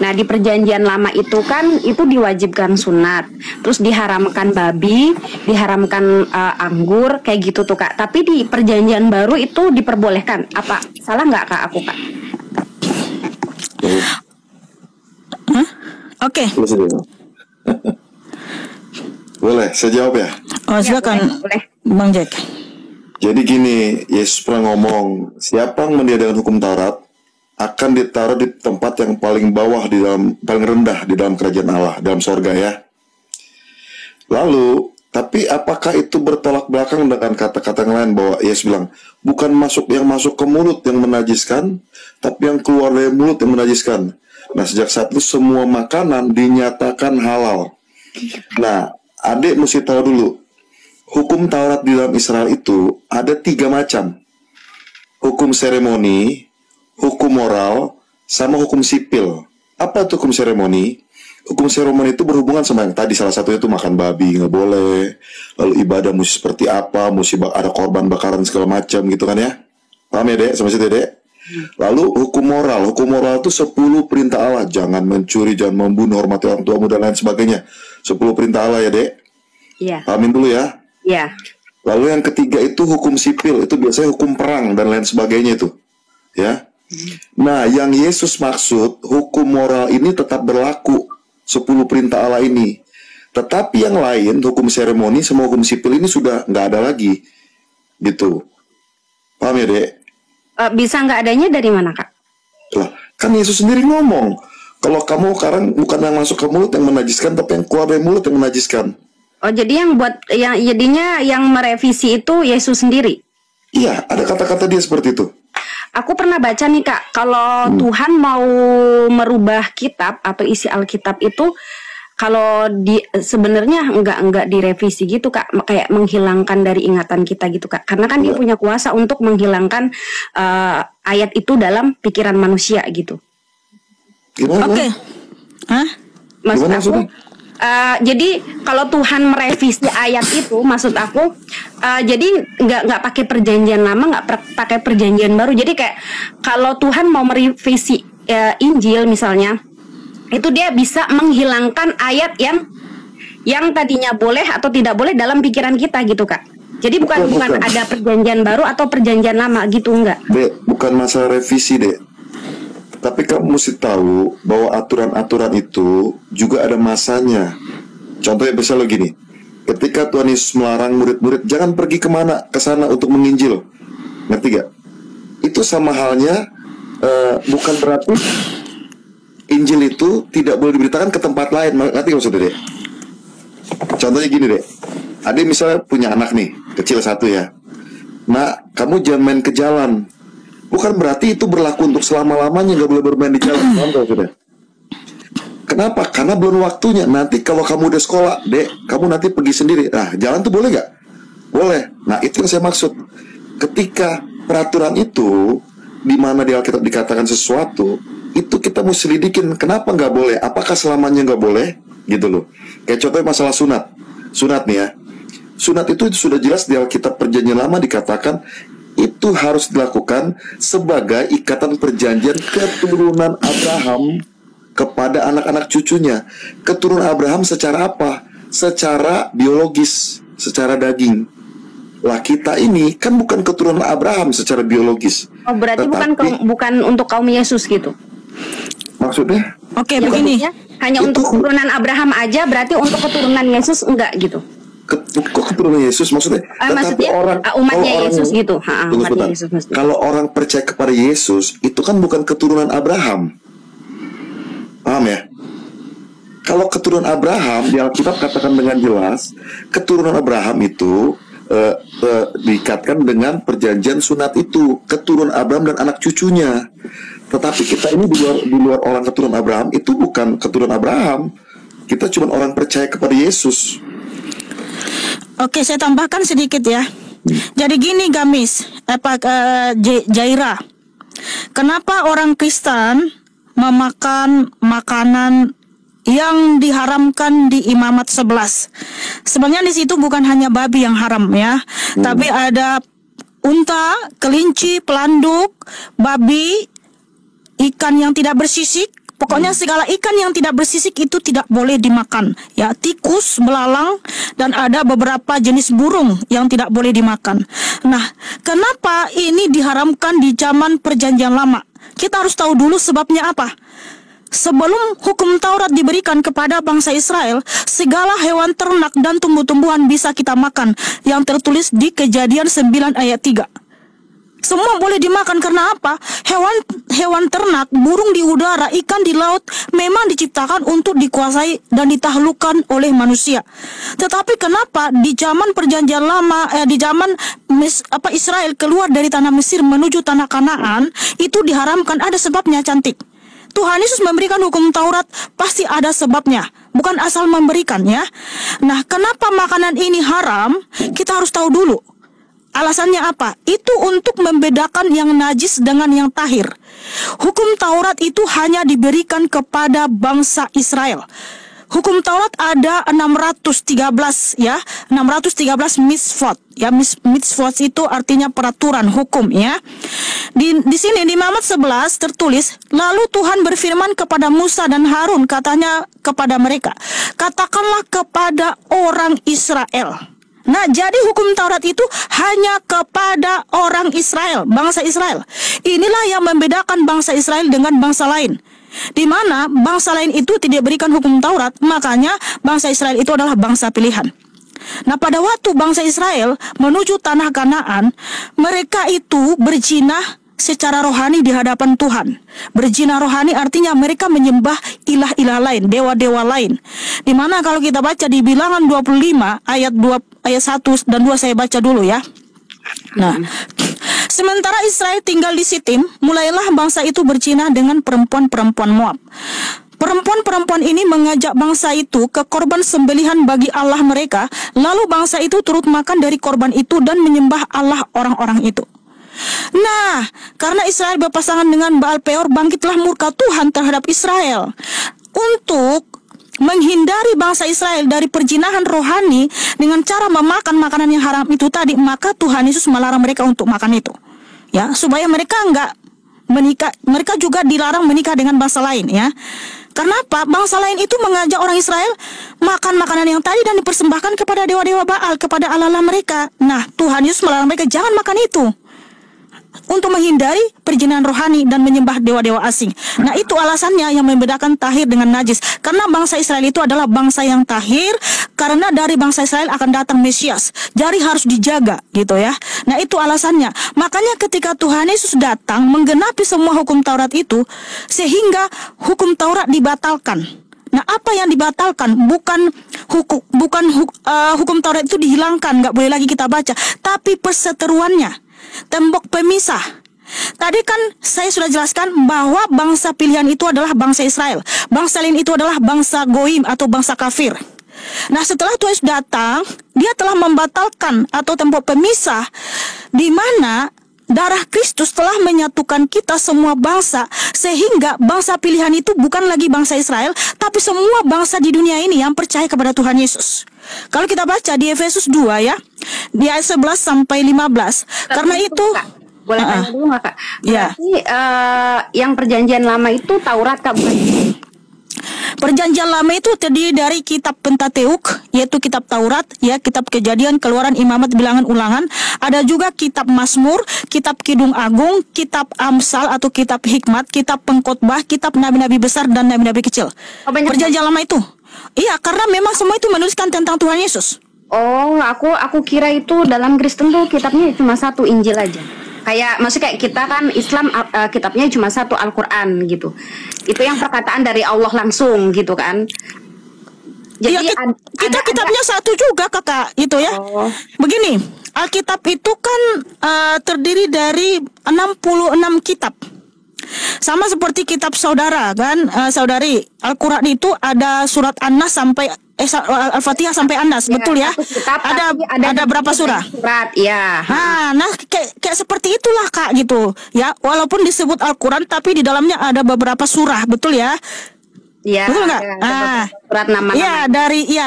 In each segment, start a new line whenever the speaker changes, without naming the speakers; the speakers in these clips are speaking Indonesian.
Nah, di perjanjian lama itu kan itu diwajibkan sunat, terus diharamkan babi, diharamkan anggur, kayak gitu tuh Kak. Tapi di perjanjian baru itu diperbolehkan. Apa salah nggak Kak aku Kak?
Oke.
Boleh, saya jawab ya?
Oh, silakan,
boleh.
Bang Jack.
Jadi gini, Yesus pernah ngomong, siapa yang meniadakan hukum Taurat akan ditaruh di tempat yang paling bawah paling rendah di dalam kerajaan Allah, dalam sorga ya. Lalu, tapi apakah itu bertolak belakang dengan kata-kata yang lain bahwa Yesus bilang, bukan yang masuk ke mulut yang menajiskan, tapi yang keluar dari mulut yang menajiskan. Nah, sejak saat itu semua makanan dinyatakan halal. Nah, adik mesti tahu dulu, hukum Taurat di dalam Israel itu ada 3 macam. Hukum seremoni, hukum moral, sama hukum sipil. Apa itu hukum seremoni? Hukum seremoni itu berhubungan sama yang tadi, salah satunya itu makan babi, nggak boleh. Lalu ibadah mesti seperti apa, mesti ada korban bakaran segala macam gitu kan ya. Paham ya Dek? Sama situ ya Dek? Lalu hukum moral itu 10 perintah Allah. Jangan mencuri, jangan membunuh, hormati orang tuamu dan lain sebagainya. 10 perintah Allah ya Dek?
Iya.
Pahamin dulu ya.
Iya.
Lalu yang ketiga itu hukum sipil, itu biasanya hukum perang dan lain sebagainya itu. Ya. Nah, yang Yesus maksud, hukum moral ini tetap berlaku, 10 perintah Allah ini. Tetapi yang lain, hukum seremoni sama hukum sipil ini sudah nggak ada lagi. Gitu. Paham ya, Dek?
Bisa nggak adanya dari mana Kak?
Lah, kan Yesus sendiri ngomong, kalau kamu sekarang bukan yang masuk ke mulut yang menajiskan, tapi yang keluar dari mulut yang menajiskan.
Oh, jadi jadinya yang merevisi itu Yesus sendiri?
Iya, ada kata-kata dia seperti itu.
Aku pernah baca nih Kak, kalau Tuhan mau merubah kitab atau isi Alkitab itu, kalau sebenarnya enggak direvisi gitu Kak, kayak menghilangkan dari ingatan kita gitu Kak, karena kan dia punya kuasa untuk menghilangkan ayat itu dalam pikiran manusia gitu.
Gimana?
Oke.
Maksud aku, jadi kalau Tuhan merevisi ayat itu, maksud aku, jadi nggak pakai perjanjian lama, nggak pakai perjanjian baru. Jadi kayak kalau Tuhan mau merevisi Injil misalnya, itu dia bisa menghilangkan ayat yang tadinya boleh atau tidak boleh dalam pikiran kita gitu Kak. Jadi bukan ada perjanjian baru atau perjanjian lama gitu, enggak.
Dek, bukan masalah revisi Dek. Tapi kamu mesti tahu bahwa aturan-aturan itu juga ada masanya. Contohnya misalnya gini, ketika Tuhan Yesus melarang murid-murid jangan pergi ke sana untuk menginjil, ngerti gak? Itu sama halnya, bukan berarti Injil itu tidak boleh diberitakan ke tempat lain. Ngerti gak maksudnya Dek? Contohnya gini Dek, adik misalnya punya anak nih, kecil satu ya. Nah, kamu jangan main ke jalan. Bukan berarti itu berlaku untuk selama-lamanya, gak boleh bermain di jalan. Paham gak sudah? Kenapa? Karena belum waktunya. Nanti kalau kamu udah sekolah, Dek, kamu nanti pergi sendiri. Nah, jalan tuh boleh gak? Boleh. Nah, itu yang saya maksud. Ketika peraturan itu, di mana di Alkitab dikatakan sesuatu, itu kita mesti lidikin. Kenapa gak boleh? Apakah selamanya gak boleh? Gitu loh. Kayak contohnya masalah sunat. Sunat nih ya. Sunat itu sudah jelas di Alkitab Perjanjian Lama dikatakan itu harus dilakukan sebagai ikatan perjanjian keturunan Abraham kepada anak-anak cucunya. Keturunan Abraham secara apa? Secara biologis, secara daging. Lah kita ini kan bukan keturunan Abraham secara biologis.
Oh, berarti bukan untuk kaum Yesus gitu.
Maksudnya?
Oke, begini.
Hanya
itu,
untuk keturunan Abraham aja, berarti untuk keturunan Yesus enggak gitu.
Kok keturunan Yesus maksudnya?
Maksudnya umatnya Yesus gitu. Umatnya Yesus
kalau orang percaya kepada Yesus itu kan bukan keturunan Abraham. Paham ya? Kalau keturunan Abraham di Alkitab katakan dengan jelas, keturunan Abraham itu diikatkan dengan perjanjian sunat itu, keturunan Abraham dan anak cucunya. Tetapi kita ini di luar orang keturunan Abraham, itu bukan keturunan Abraham. Kita cuma orang percaya kepada Yesus.
Oke, saya tambahkan sedikit ya. Jadi gini Gamis, Jaira, kenapa orang Kristen memakan makanan yang diharamkan di Imamat 11? Sebenarnya di situ bukan hanya babi yang haram ya, tapi ada unta, kelinci, pelanduk, babi, ikan yang tidak bersisik, Pokoknya segala ikan yang tidak bersisik itu tidak boleh dimakan. Ya, tikus, belalang, dan ada beberapa jenis burung yang tidak boleh dimakan. Nah, kenapa ini diharamkan di zaman Perjanjian Lama? Kita harus tahu dulu sebabnya apa. Sebelum hukum Taurat diberikan kepada bangsa Israel, segala hewan ternak dan tumbuh-tumbuhan bisa kita makan, yang tertulis di Kejadian 9 ayat 3. Semua boleh dimakan karena apa? Hewan ternak, burung di udara, ikan di laut memang diciptakan untuk dikuasai dan ditaklukkan oleh manusia. Tetapi kenapa di zaman Perjanjian Lama, di zaman Israel keluar dari tanah Mesir menuju tanah Kanaan, itu diharamkan? Ada sebabnya, cantik. Tuhan Yesus memberikan hukum Taurat pasti ada sebabnya, bukan asal memberikan, ya. Nah, kenapa makanan ini haram? Kita harus tahu dulu. Alasannya apa? Itu untuk membedakan yang najis dengan yang tahir. Hukum Taurat itu hanya diberikan kepada bangsa Israel. Hukum Taurat ada 613, ya, 613 mitzvot. Ya, mitzvot itu artinya peraturan hukum, ya. Di sini di Mazmur 11 tertulis, lalu Tuhan berfirman kepada Musa dan Harun, katanya kepada mereka, katakanlah kepada orang Israel. Nah, jadi hukum Taurat itu hanya kepada orang Israel, bangsa Israel. Inilah yang membedakan bangsa Israel dengan bangsa lain. Di mana bangsa lain itu tidak berikan hukum Taurat, makanya bangsa Israel itu adalah bangsa pilihan. Nah, pada waktu bangsa Israel menuju tanah Kanaan, mereka itu berzina secara rohani di hadapan Tuhan. Berzina rohani artinya mereka menyembah ilah-ilah lain, dewa-dewa lain. Dimana kalau kita baca di Bilangan 25 ayat 1 dan 2, saya baca dulu, ya. Nah, sementara Israel tinggal di Sitim, mulailah bangsa itu berzina dengan perempuan-perempuan Moab. Perempuan-perempuan ini mengajak bangsa itu ke korban sembelihan bagi Allah mereka, lalu bangsa itu turut makan dari korban itu dan menyembah Allah orang-orang itu. Nah, karena Israel berpasangan dengan Baal Peor, bangkitlah murka Tuhan terhadap Israel. Untuk menghindari bangsa Israel dari perzinahan rohani dengan cara memakan makanan yang haram itu tadi, maka Tuhan Yesus melarang mereka untuk makan itu. Ya, supaya mereka enggak menikah, mereka juga dilarang menikah dengan bangsa lain, ya. Karena apa? Bangsa lain itu mengajak orang Israel makan makanan yang tadi dan dipersembahkan kepada dewa-dewa Baal, kepada Allah-Allah mereka. Nah, Tuhan Yesus melarang mereka jangan makan itu, untuk menghindari perzinahan rohani dan menyembah dewa-dewa asing. Nah, itu alasannya yang membedakan tahir dengan najis. Karena bangsa Israel itu adalah bangsa yang tahir, karena dari bangsa Israel akan datang Mesias. Jadi harus dijaga, gitu, ya. Nah, itu alasannya. Makanya ketika Tuhan Yesus datang menggenapi semua hukum Taurat itu, sehingga hukum Taurat dibatalkan. Nah, apa yang dibatalkan? Bukan hukum Taurat itu dihilangkan, nggak boleh lagi kita baca, tapi perseteruannya. Tembok pemisah. Tadi kan saya sudah jelaskan bahwa bangsa pilihan itu adalah bangsa Israel. Bangsa lain itu adalah bangsa Goim atau bangsa kafir. Nah, setelah Tuhan Yesus datang, dia telah membatalkan atau tembok pemisah, di mana darah Kristus telah menyatukan kita semua bangsa, sehingga bangsa pilihan itu bukan lagi bangsa Israel, tapi semua bangsa di dunia ini yang percaya kepada Tuhan Yesus. Kalau kita baca di Efesus 2, ya, di ayat 11 sampai 15. Karena itu,
Kak, boleh tanya dulu nggak, Kak?
Ya.
Berarti yang perjanjian lama itu Taurat, Kak, bukan?
Perjanjian Lama itu terdiri dari kitab Pentateuk, yaitu kitab Taurat, ya, kitab Kejadian, Keluaran, Imamat, Bilangan, Ulangan. Ada juga kitab Mazmur, kitab Kidung Agung, kitab Amsal atau kitab Hikmat, kitab Pengkhotbah, kitab Nabi-Nabi besar dan Nabi-Nabi kecil. Perjanjian Lama itu. Iya, karena memang semua itu menuliskan tentang Tuhan Yesus.
Oh, aku kira itu dalam Kristen tuh kitabnya cuma satu, Injil aja. Kayak maksudnya kayak kita kan Islam kitabnya cuma satu, Al-Qur'an gitu. Itu yang perkataan dari Allah langsung gitu kan. Jadi
ya, kita kitabnya satu juga, Kakak, itu, ya.
Oh.
Begini, Alkitab itu kan terdiri dari 66 kitab. Sama seperti kitab saudara kan, saudari. Al-Qur'an itu ada surat An-Nas sampai Al-Fatihah sampai An-Nas, ya, betul, ya?
Kitab,
ada berapa surah?
Surat, ya.
Nah, kayak seperti itulah, Kak, gitu. Ya, walaupun disebut Al-Qur'an tapi di dalamnya ada beberapa surah, betul, ya?
Iya.
Betul nggak?
Surat nama-nama.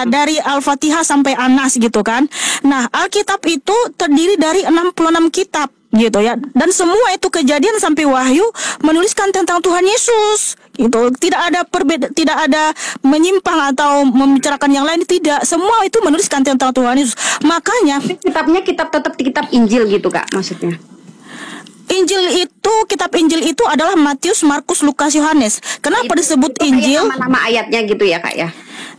Dari Al-Fatihah sampai An-Nas gitu kan. Nah, Alkitab itu terdiri dari 66 kitab gitu, ya. Dan semua itu Kejadian sampai Wahyu menuliskan tentang Tuhan Yesus Itu tidak ada tidak ada menyimpang atau membicarakan yang lain, tidak. Semua itu menuliskan tentang Tuhan Yesus. Makanya
kitabnya tetap kitab Injil gitu Kak maksudnya.
Kitab Injil itu adalah Matius, Markus, Lukas, Yohanes. Kenapa disebut Injil?
Nama-nama ayatnya gitu ya Kak ya.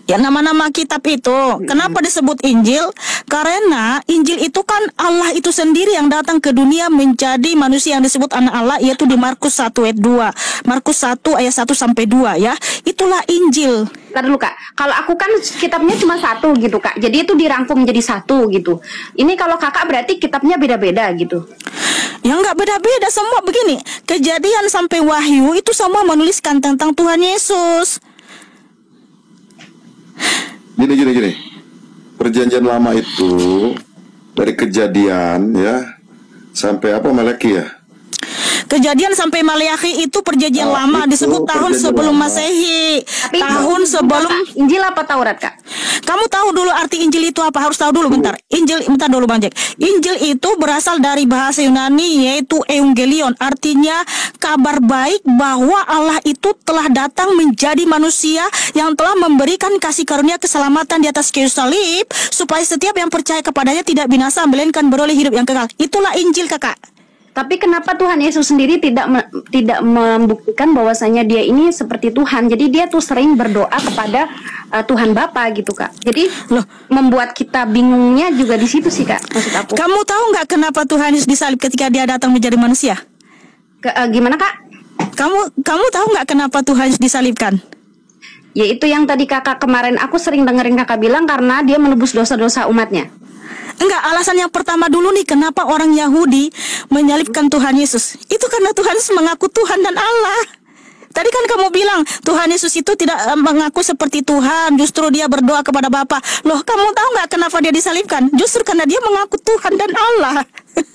Ya, nama-nama kitab itu. Kenapa disebut Injil? Karena Injil itu kan Allah itu sendiri yang datang ke dunia menjadi manusia yang disebut anak Allah, yaitu di Markus 1 ayat 2. Markus 1 ayat 1 sampai 2 ya. Itulah Injil.
Ntar dulu Kak, kalau aku kan kitabnya cuma satu gitu Kak. Jadi itu dirangkum menjadi satu gitu. Ini kalau Kakak berarti kitabnya beda-beda gitu.
Ya enggak beda-beda, semua begini. Kejadian sampai Wahyu itu semua menuliskan tentang Tuhan Yesus.
Gini. Perjanjian lama itu dari Kejadian ya sampai apa Malaki ya?
Kejadian sampai Maleakhi itu perjanjian lama, disebut tahun sebelum
lama.
Masehi.
Tapi
Tahun sebelum
Injil apa Taurat Kak?
Kamu tahu dulu arti Injil itu apa? Harus tahu dulu bentar. Bentar dulu Bang Jack. Injil itu berasal dari bahasa Yunani yaitu Evangelion. Artinya kabar baik bahwa Allah itu telah datang menjadi manusia yang telah memberikan kasih karunia keselamatan di atas kayu salib supaya setiap yang percaya kepadanya tidak binasa melainkan beroleh hidup yang kekal. Itulah Injil Kakak.
Tapi kenapa Tuhan Yesus sendiri tidak membuktikan bahwasanya dia ini seperti Tuhan? Jadi dia tuh sering berdoa kepada Tuhan Bapa gitu Kak. Jadi membuat kita bingungnya juga di situ sih Kak. Maksud aku.
Kamu tahu nggak kenapa Tuhan Yesus disalib ketika dia datang menjadi manusia?
Gimana Kak?
Kamu tahu nggak kenapa Tuhan Yesus disalibkan?
Ya itu yang tadi Kakak kemarin aku sering dengerin Kakak bilang karena dia menebus dosa-dosa umatnya.
Enggak, alasan yang pertama dulu nih, kenapa orang Yahudi menyalibkan Tuhan Yesus? Itu karena Tuhan Yesus mengaku Tuhan dan Allah. Tadi kan kamu bilang Tuhan Yesus itu tidak mengaku seperti Tuhan, justru dia berdoa kepada Bapa. Loh, kamu tahu nggak kenapa dia disalibkan? Justru karena dia mengaku Tuhan dan Allah.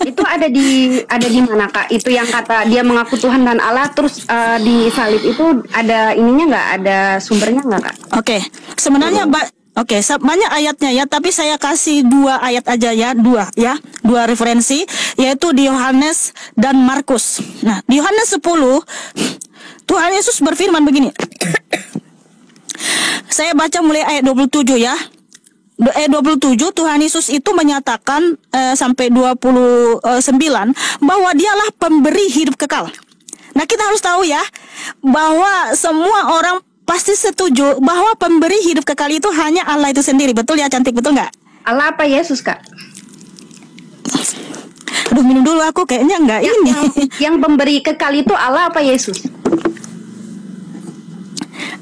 Itu ada di mana Kak? Itu yang kata dia mengaku Tuhan dan Allah terus disalib itu ada ininya nggak? Ada sumbernya nggak Kak?
Oke, sebenarnya banyak ayatnya ya, tapi saya kasih 2 ayat aja ya, 2 referensi, yaitu di Yohanes dan Markus. Nah, di Yohanes 10 Tuhan Yesus berfirman begini. Saya baca mulai ayat 27 ya. Ayat 27 Tuhan Yesus itu menyatakan sampai 29 bahwa dialah pemberi hidup kekal. Nah, kita harus tahu ya bahwa semua orang pasti setuju bahwa pemberi hidup kekal itu hanya Allah itu sendiri. Betul ya cantik, betul nggak?
Allah apa Yesus Kak?
Aduh, minum dulu aku kayaknya nggak ini.
Yang pemberi kekal itu Allah apa Yesus?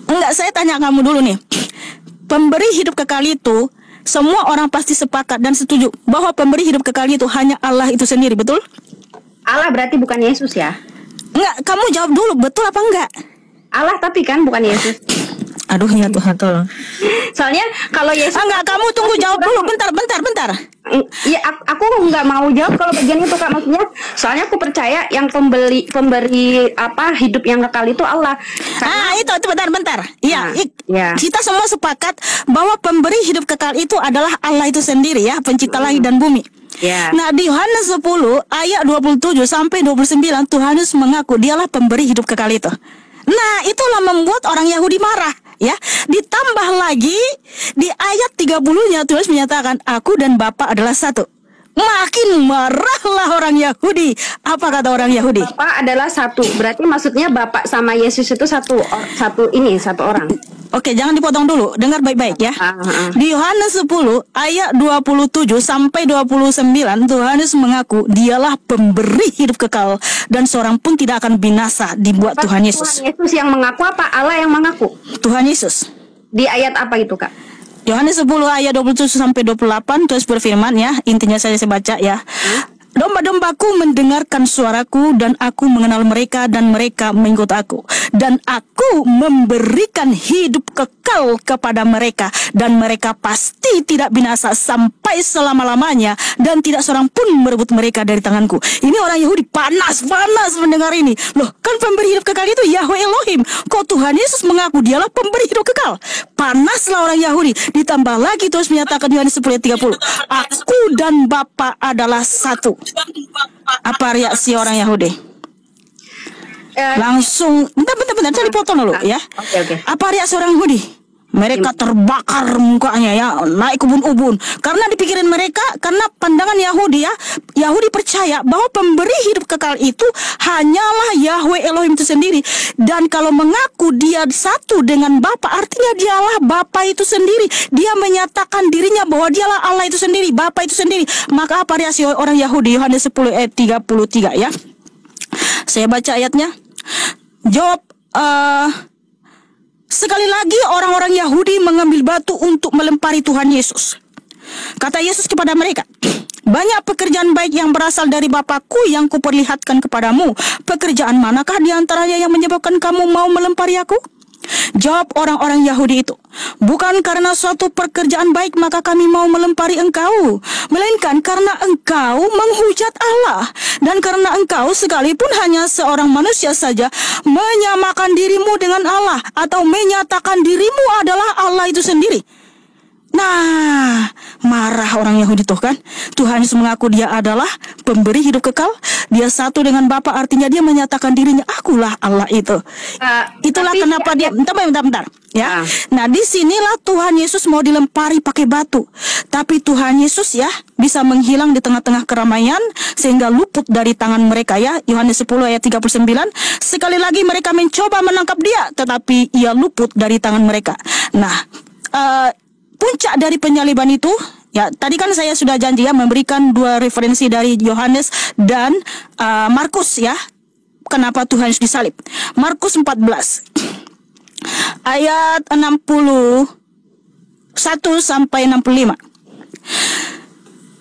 Enggak, saya tanya kamu dulu nih. Pemberi hidup kekal itu semua orang pasti sepakat dan setuju bahwa pemberi hidup kekal itu hanya Allah itu sendiri, betul?
Allah berarti bukan Yesus ya?
Enggak, kamu jawab dulu, betul apa enggak?
Allah tapi kan bukan Yesus.
Aduh ya Tuhan tolong.
Soalnya kalau Yesus
enggak, kamu tunggu jawab dulu, bentar.
Ya aku nggak mau jawab kalau bagian itu Kak, maksudnya soalnya aku percaya yang pemberi apa hidup yang kekal itu Allah.
Itu bentar. Iya,
ya.
Kita semua sepakat bahwa pemberi hidup kekal itu adalah Allah itu sendiri ya, pencipta langit dan bumi.
Ya.
Nah, di Yohanes 10 ayat 27 sampai 29 Tuhan Yesus mengaku dialah pemberi hidup kekal itu. Nah, itulah membuat orang Yahudi marah, ya. Ditambah lagi di ayat 30-nya Tuhan menyatakan aku dan Bapa adalah satu. Makin marahlah orang Yahudi. Apa kata orang Yahudi?
Bapa adalah satu. Berarti maksudnya Bapa sama Yesus itu satu orang.
Oke, jangan dipotong dulu. Dengar baik-baik ya. Di Yohanes 10 ayat 27 sampai 29 Tuhan Yesus mengaku dialah pemberi hidup kekal dan seorang pun tidak akan binasa dibuat Tuhan Yesus.
Tuhan Yesus yang mengaku apa? Allah yang mengaku?
Tuhan Yesus.
Di ayat apa itu Kak?
Yohanes 10 ayat 27 sampai 28 terus berfirman ya. Intinya saya baca ya. Domba-dombaku mendengarkan suaraku dan aku mengenal mereka dan mereka mengikut aku. Dan aku memberikan hidup kekal kepada mereka dan mereka pasti tidak binasa sampai selama-lamanya dan tidak seorang pun merebut mereka dari tanganku. Ini orang Yahudi panas mendengar ini. Loh, kan pemberi hidup kekal itu Yahweh Elohim. Kok Tuhan Yesus mengaku dialah pemberi hidup kekal? Panaslah orang Yahudi. Ditambah lagi terus menyatakan Yohanes 10 ayat 30. Aku dan Bapa adalah satu. Apa reaksi orang Yahudi? langsung bentar, saya dipotong dulu ya.
Oke.
Apa reaksi orang Yahudi? Mereka terbakar mukanya ya, naik ubun-ubun. Karena dipikirin mereka, karena pandangan Yahudi ya, Yahudi percaya bahwa pemberi hidup kekal itu hanyalah Yahweh Elohim itu sendiri. Dan kalau mengaku dia satu dengan Bapa, artinya dialah Bapa itu sendiri. Dia menyatakan dirinya bahwa dialah Allah itu sendiri, Bapa itu sendiri. Maka apa reaksi orang Yahudi? Yohanes 10 ayat 33 ya. Saya baca ayatnya. Jawab sekali lagi orang-orang Yahudi mengambil batu untuk melempari Tuhan Yesus. Kata Yesus kepada mereka, banyak pekerjaan baik yang berasal dari Bapakku yang kuperlihatkan kepadamu. Pekerjaan manakah di antaranya yang menyebabkan kamu mau melempari aku? Jawab orang-orang Yahudi itu, bukan karena suatu pekerjaan baik maka kami mau melempari engkau, melainkan karena engkau menghujat Allah, dan karena engkau sekalipun hanya seorang manusia saja menyamakan dirimu dengan Allah, atau menyatakan dirimu adalah Allah itu sendiri. Nah, marah orang Yahudi tuh kan. Tuhan Yesus mengaku dia adalah pemberi hidup kekal. Dia satu dengan Bapa, artinya dia menyatakan dirinya, akulah Allah itu. Itulah kenapa dia bentar ya. Nah, disinilah Tuhan Yesus mau dilempari pakai batu. Tapi Tuhan Yesus ya bisa menghilang di tengah-tengah keramaian sehingga luput dari tangan mereka ya. Yohanes 10 ayat 39. Sekali lagi mereka mencoba menangkap dia, tetapi ia luput dari tangan mereka. Nah, puncak dari penyaliban itu, ya tadi kan saya sudah janji ya memberikan 2 referensi dari Yohanes dan Markus ya. Kenapa Tuhan Yesus disalib? Markus 14 ayat 61 sampai 65.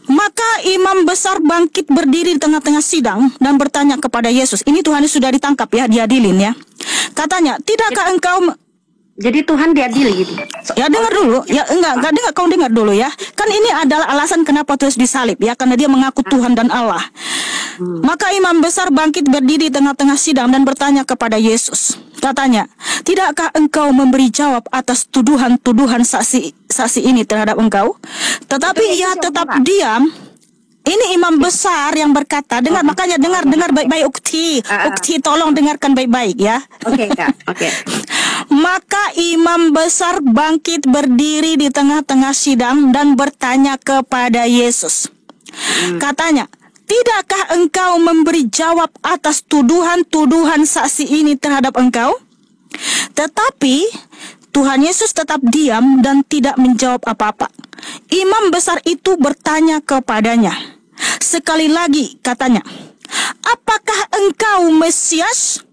Maka imam besar bangkit berdiri di tengah-tengah sidang dan bertanya kepada Yesus. Ini Tuhan Yesus sudah ditangkap ya, diadilin ya. Katanya, tidakkah engkau...
Jadi Tuhan diadili gitu.
Ya dengar dulu, ya enggak dengar, kau dengar dulu ya. Kan ini adalah alasan kenapa Tuhan disalib ya, karena dia mengaku Tuhan dan Allah. Maka imam besar bangkit berdiri di tengah-tengah sidang dan bertanya kepada Yesus. Katanya, tidakkah engkau memberi jawab atas tuduhan-tuduhan saksi ini terhadap engkau? Tetapi ia tetap diam. Ini imam besar yang berkata, dengar, makanya dengar baik-baik Ukti, tolong dengarkan baik-baik ya.
Oke, Kak. Oke.
Maka imam besar bangkit berdiri di tengah-tengah sidang dan bertanya kepada Yesus. Katanya, tidakkah engkau memberi jawab atas tuduhan-tuduhan saksi ini terhadap engkau? Tetapi Tuhan Yesus tetap diam dan tidak menjawab apa-apa. Imam besar itu bertanya kepadanya. Sekali lagi katanya, apakah engkau Mesias,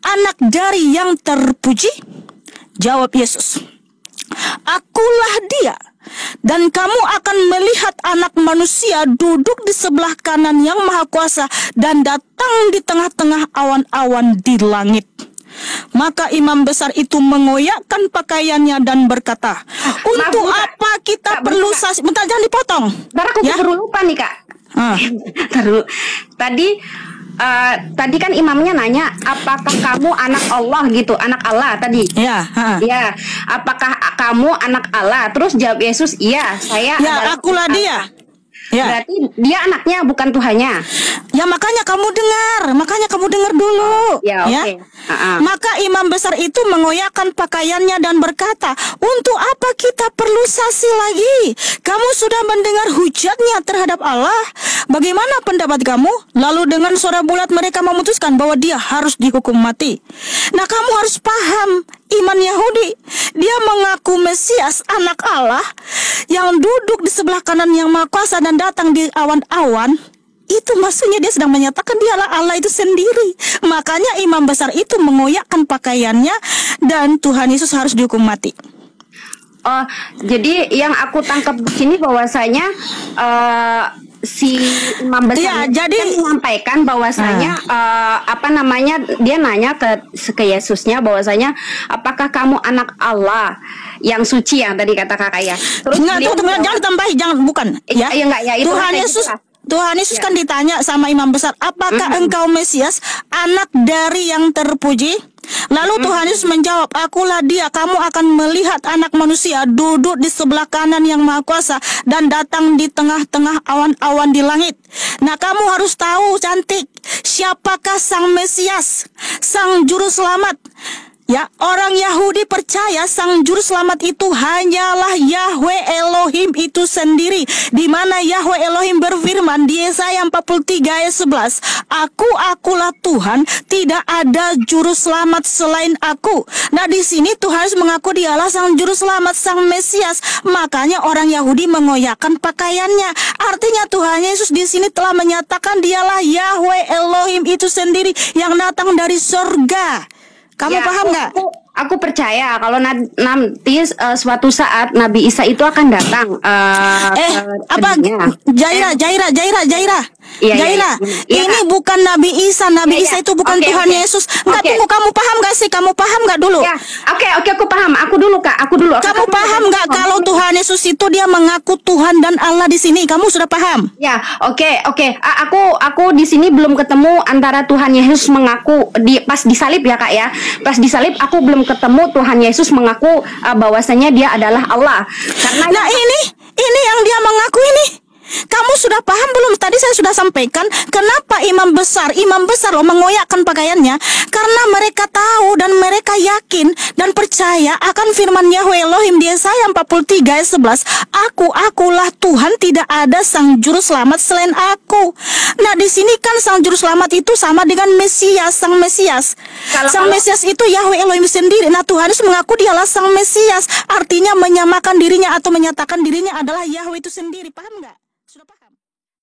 anak dari yang terpuji? Jawab Yesus, akulah dia. Dan kamu akan melihat anak manusia duduk di sebelah kanan yang maha kuasa dan datang di tengah-tengah awan-awan di langit. Maka imam besar itu mengoyakkan pakaiannya dan berkata, untuk apa kita perlu saksi? Bentar, jangan dipotong.
Ntar aku keburu lupa nih, Kak. Terus tadi kan imamnya nanya, apakah kamu anak Allah gitu, anak Allah tadi.
Ya.
Ya, apakah kamu anak Allah? Terus jawab Yesus, iya, saya.
Ya, akulah dia. Ya.
Berarti dia anaknya, bukan Tuhannya.
Ya makanya kamu dengar dulu.
Ya,
ya.
Okay.
Maka imam besar itu mengoyakkan pakaiannya dan berkata, untuk apa kita perlu saksi lagi? Kamu sudah mendengar hujatnya terhadap Allah. Bagaimana pendapat kamu? Lalu dengan suara bulat mereka memutuskan bahwa dia harus dihukum mati. Nah, kamu harus paham, iman Yahudi, dia mengaku Mesias, anak Allah, yang duduk di sebelah kanan yang maha kuasa dan datang di awan-awan. Itu maksudnya dia sedang menyatakan dialah Allah itu sendiri. Makanya imam besar itu mengoyakkan pakaiannya dan Tuhan Yesus harus dihukum mati.
Oh, jadi yang aku tangkap di sini bahwasanya si imam besar
jadi
menyampaikan bahwasanya dia nanya ke Yesusnya bahwasanya apakah kamu anak Allah yang suci, yang tadi kata Kakak ya. Terus
jangan ditambahi, bukan ya.
Itu
Tuhan Yesus kan ditanya sama imam besar, apakah engkau Mesias, anak dari yang terpuji? Lalu Tuhan Yesus menjawab, akulah dia. Kamu akan melihat anak manusia duduk di sebelah kanan yang maha kuasa dan datang di tengah-tengah awan-awan di langit. Nah, kamu harus tahu, cantik, siapakah sang Mesias, sang juru selamat? Ya, orang Yahudi percaya sang juru selamat itu hanyalah Yahweh Elohim itu sendiri. Di mana Yahweh Elohim berfirman di Yesaya 43 ayat 11, Akulah Tuhan, tidak ada juru selamat selain aku. Nah, di sini Tuhan Yesus mengaku dialah sang juru selamat, sang Mesias. Makanya orang Yahudi mengoyakkan pakaiannya. Artinya Tuhan Yesus di sini telah menyatakan dialah Yahweh Elohim itu sendiri yang datang dari surga. Kamu
Ya,
paham nggak?
Aku percaya kalau nanti suatu saat Nabi Isa itu akan datang.
Apa? Jaira.
Iya,
Jaira,
iya,
ini
Kak.
bukan Nabi Isa. Nabi
Iya,
Isa
iya.
itu bukan
Oke,
Tuhan
oke.
Yesus. Enggak,
Oke.
tunggu, kamu paham nggak sih? Kamu paham nggak dulu?
Ya, oke, aku paham. Aku dulu, Kak.
Kamu paham nggak kalau Tuhan Yesus itu dia mengaku Tuhan dan Allah di sini? Kamu sudah paham?
Ya, oke. Aku di sini belum ketemu antara Tuhan Yesus mengaku pas disalib ya, Kak ya. Pas disalib aku belum ketemu Tuhan Yesus mengaku bahwasanya dia adalah Allah. Karena
Nah, ini yang dia mengaku ini. Kamu sudah paham belum? Tadi saya sudah sampaikan kenapa imam besar loh mengoyakkan pakaiannya, karena mereka tahu dan mereka yakin dan percaya akan firman Yahweh Elohim di Yesaya 43 ayat 11, Akulah Tuhan, tidak ada sang juru selamat selain aku. Nah, di sini kan sang juru selamat itu sama dengan Mesias, sang Mesias. Sang Mesias itu Yahweh Elohim sendiri. Nah, Tuhan Yesus mengaku dialah sang Mesias, artinya menyamakan dirinya atau menyatakan dirinya adalah Yahweh itu sendiri. Paham nggak?